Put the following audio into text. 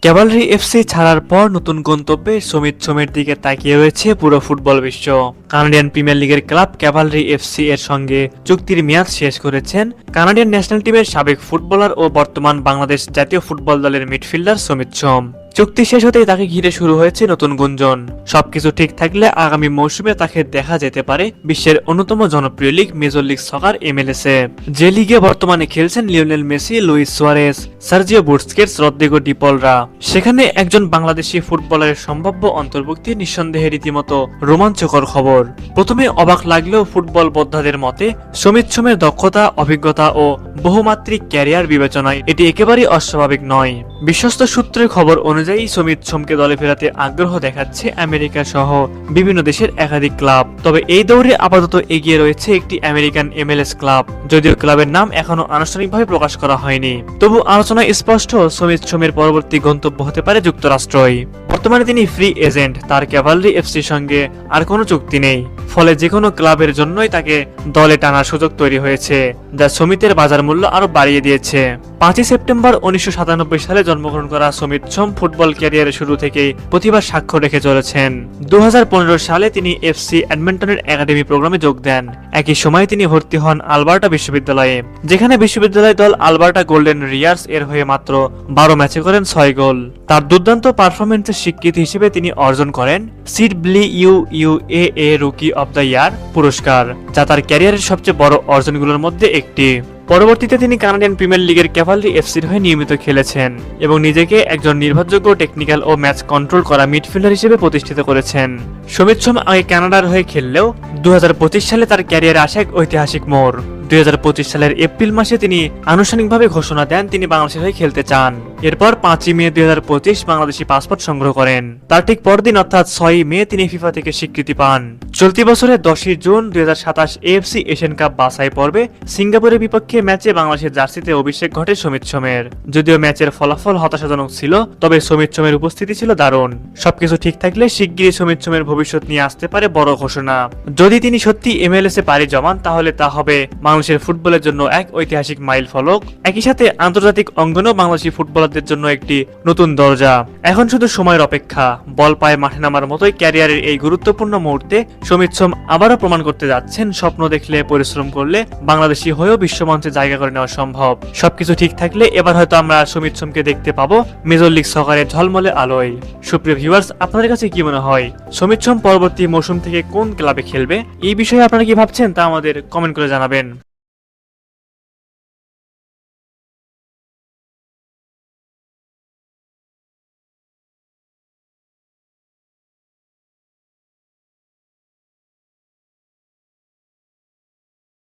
Cavalry FC ছাড়ার পর নতুন গন্তব্যে সমিত সোমের দিকে তাকিয়ে রয়েছে পুরো ফুটবল বিশ্ব। কানাডিয়ান প্রিমিয়ার লিগের ক্লাব ক্যাভালরি এফসি এর সঙ্গে চুক্তির মেয়াদ শেষ করেছেন কানাডিয়ান ন্যাশনাল টিমের সাবেক ফুটবলার ও বর্তমান বাংলাদেশ জাতীয় ফুটবল দলের মিডফিল্ডার সমিত সোম। চুক্তি শেষ হতেই তাকে ঘিরে শুরু হয়েছে নতুন গুঞ্জন। সবকিছু ঠিক থাকলে আগামী মৌসুমে তাকে দেখা যেতে পারে বিশ্বের অন্যতম জনপ্রিয় লিগ মেজর লিগ সকার MLS-এ, যে লিগে বর্তমানে খেলছেন Lionel Messi, Luis Suarez, Sergio Busquets, Rodrigo De পলরা। সেখানে একজন বাংলাদেশি ফুটবলারের সম্ভাব্য অন্তর্ভুক্তি নিঃসন্দেহে রীতিমতো রোমাঞ্চকর খবর। প্রথমে অবাক লাগলেও ফুটবল বোদ্ধাদের মতে সমিত সোমের দক্ষতা, অভিজ্ঞতা ও বহুমাত্রিক ক্যারিয়ার বিবেচনায় এটি একেবারেই অস্বাভাবিক নয়। বিশ্বস্ত সূত্রের খবর অনুযায়ী সমিত সোমকে দলে ফেরাতে আগ্রহ দেখাচ্ছে আমেরিকা সহ বিভিন্ন দেশের একাধিক ক্লাব। তবে এই দৌড়ে আপাতত এগিয়ে রয়েছে একটি আমেরিকান MLS ক্লাব, যদিও ক্লাবের নাম এখনো আনুষ্ঠানিকভাবে প্রকাশ করা হয়নি। তবু আলোচনায় স্পষ্ট, সমিত সোমের পরবর্তী গন্তব্য হতে পারে যুক্তরাষ্ট্রই। বর্তমানে তিনি ফ্রি এজেন্ট, তার ক্যাভালরি এফসির সঙ্গে আর কোনো চুক্তি নেই। ফলে যে কোনো ক্লাবের জন্যই তাকে দলে টানার সুযোগ তৈরি হয়েছে, যা সমিতের বাজার মূল্য আরো বাড়িয়ে দিয়েছে। 5 সেপ্টেম্বর 1997 সালে জন্মগ্রহণ করা সমিত সোম ফুটবল ক্যারিয়ারের শুরু থেকেই প্রতিভার স্বাক্ষর রেখে চলেছেন। 2015 সালে তিনি এফসি এডমন্টনের একাডেমি প্রোগ্রামে যোগ দেন। একই সময়ে তিনি ভর্তি হন আলবার্টা বিশ্ববিদ্যালয়ে, যেখানে বিশ্ববিদ্যালয় দল আলবার্টা গোল্ডেন রিয়ার্স এর হয়ে মাত্র 12 ম্যাচে করেন 6 গোল। তার দুর্দান্ত পারফরমেন্সের স্বীকৃতি হিসেবে তিনি অর্জন করেন CWUA rookie of the year পুরস্কার, যা তার ক্যারিয়ারের সবচেয়ে বড় অর্জনগুলোর মধ্যে একটি। পরবর্তীতে তিনি কানাডিয়ান প্রিমিয়ার লিগের ক্যাভালরি এফসির হয়ে নিয়মিত খেলেছেন এবং নিজেকে একজন নির্ভরযোগ্য টেকনিক্যাল ও ম্যাচ কন্ট্রোল করা মিডফিল্ডার হিসেবে প্রতিষ্ঠিত করেছেন। সমিত সোম আগে কানাডার হয়ে খেললেও 2025 সালে তার ক্যারিয়ারে আসে এক ঐতিহাসিক মোড়। 2025 সালের এপ্রিল মাসে তিনি আনুষ্ঠানিকভাবে ঘোষণা দেন তিনি বাংলাদেশের হয়ে খেলতে চান। এরপর 5 মে 2025 বাংলাদেশি পাসপোর্ট সংগ্রহ করেন। তার ঠিক পরদিন অর্থাৎ 6 মে তিনি ফিফা থেকে স্বীকৃতি পান। চলতি বছরের 10 জুন 2027 এএফসি এশিয়ান কাপ বাছাই পর্বে সিঙ্গাপুরের বিপক্ষে ম্যাচে বাংলাদেশের জার্সিতে অভিষেক ঘটে সমিত সোমের। যদিও ম্যাচের ফলাফল হতাশাজনক ছিল, তবে সমিত সোমের উপস্থিতি ছিল দারুণ। সবকিছু ঠিক থাকলে শিগগিরই সমিত সোমের ভবিষ্যৎ নিয়ে আসতে পারে বড় ঘোষণা। যদি তিনি সত্যি MLS-এ পাড়ি জমান, তাহলে তা হবে বাংলাদেশের ফুটবলের জন্য এক ঐতিহাসিক মাইল ফলক। একই সাথে আন্তর্জাতিক অঙ্গনেও বাংলাদেশি ফুটবলারদের জন্য একটি নতুন দরজা। এখন শুধু সময়ের অপেক্ষা। বল পায়ে মাঠে নামার মতোই ক্যারিয়ারের এই গুরুত্বপূর্ণ মুহূর্তে সমিত সোম আবারও প্রমাণ করতে যাচ্ছেন স্বপ্ন দেখলে, পরিশ্রম করলে বাংলাদেশি হয়েও বিশ্বমঞ্চে জায়গা করে নেওয়া সম্ভব। সবকিছু ঠিক থাকলে এবার হয়তো আমরা সমিত সোমকে দেখতে পাবো মেজর লিগ সকারের ঝলমলে আলোয়। সুপ্রিয় ভিউয়ার্স, আপনাদের কাছে কি মনে হয় সমিত সোম পরবর্তী মৌসুম থেকে কোন ক্লাবে খেলবে? এই বিষয়ে আপনারা কি ভাবছেন তা আমাদের কমেন্ট করে জানাবেন।